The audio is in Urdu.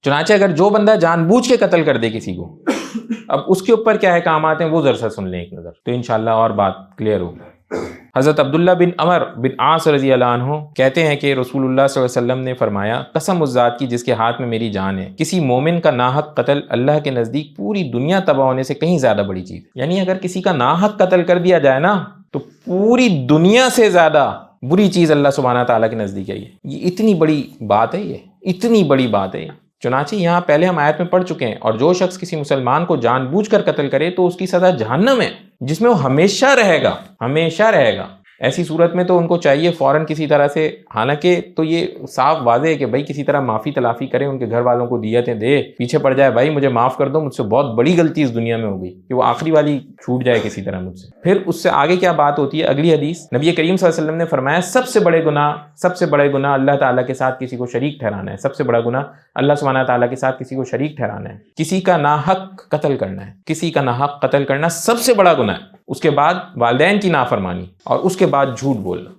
چنانچہ اگر جو بندہ جان بوجھ کے قتل کر دے کسی کو، اب اس کے اوپر کیا احکامات ہیں وہ ذرا سا سن لیں ایک نظر، تو انشاءاللہ اور بات کلیئر ہوگی۔ حضرت عبداللہ بن عمر بن عاص رضی اللہ عنہ کہتے ہیں کہ رسول اللہ صلی اللہ علیہ وسلم نے فرمایا، قسم اس ذات کی جس کے ہاتھ میں میری جان ہے، کسی مومن کا ناحق قتل اللہ کے نزدیک پوری دنیا تباہ ہونے سے کہیں زیادہ بڑی چیز، یعنی اگر کسی کا ناحق قتل کر دیا جائے نا تو پوری دنیا سے زیادہ بری چیز اللہ سبحانہ تعالیٰ کے نزدیک ہے۔ یہ اتنی بڑی بات ہے، یہ اتنی بڑی بات ہے۔ چنانچہ یہاں پہلے ہم آیت میں پڑھ چکے ہیں، اور جو شخص کسی مسلمان کو جان بوجھ کر قتل کرے تو اس کی سزا جہنم ہے، جس میں وہ ہمیشہ رہے گا، ہمیشہ رہے گا۔ ایسی صورت میں تو ان کو چاہیے فوراً کسی طرح سے، حالانکہ تو یہ صاف واضح ہے کہ بھائی کسی طرح معافی تلافی کرے، ان کے گھر والوں کو دیتیں دے، پیچھے پڑ جائے، بھائی مجھے معاف کر دو، مجھ سے بہت بڑی غلطی اس دنیا میں ہو گئی، کہ وہ آخری والی چھوٹ جائے کسی طرح مجھ سے۔ پھر اس سے آگے کیا بات ہوتی ہے، اگلی حدیث نبی کریم صلی اللہ علیہ وسلم نے فرمایا، سب سے بڑے گناہ اللہ تعالیٰ کے ساتھ کسی کو شریک ٹھہرانا ہے، سب سے بڑا گناہ اللہ سبحانہ تعالیٰ کے ساتھ کسی کو شریک ٹھہرانا ہے، کسی کا ناحق قتل کرنا ہے، کسی کا ناحق قتل کرنا سب سے بڑا گناہ ہے، اس کے بعد والدین کی نافرمانی، اور اس کے بعد جھوٹ بولنا۔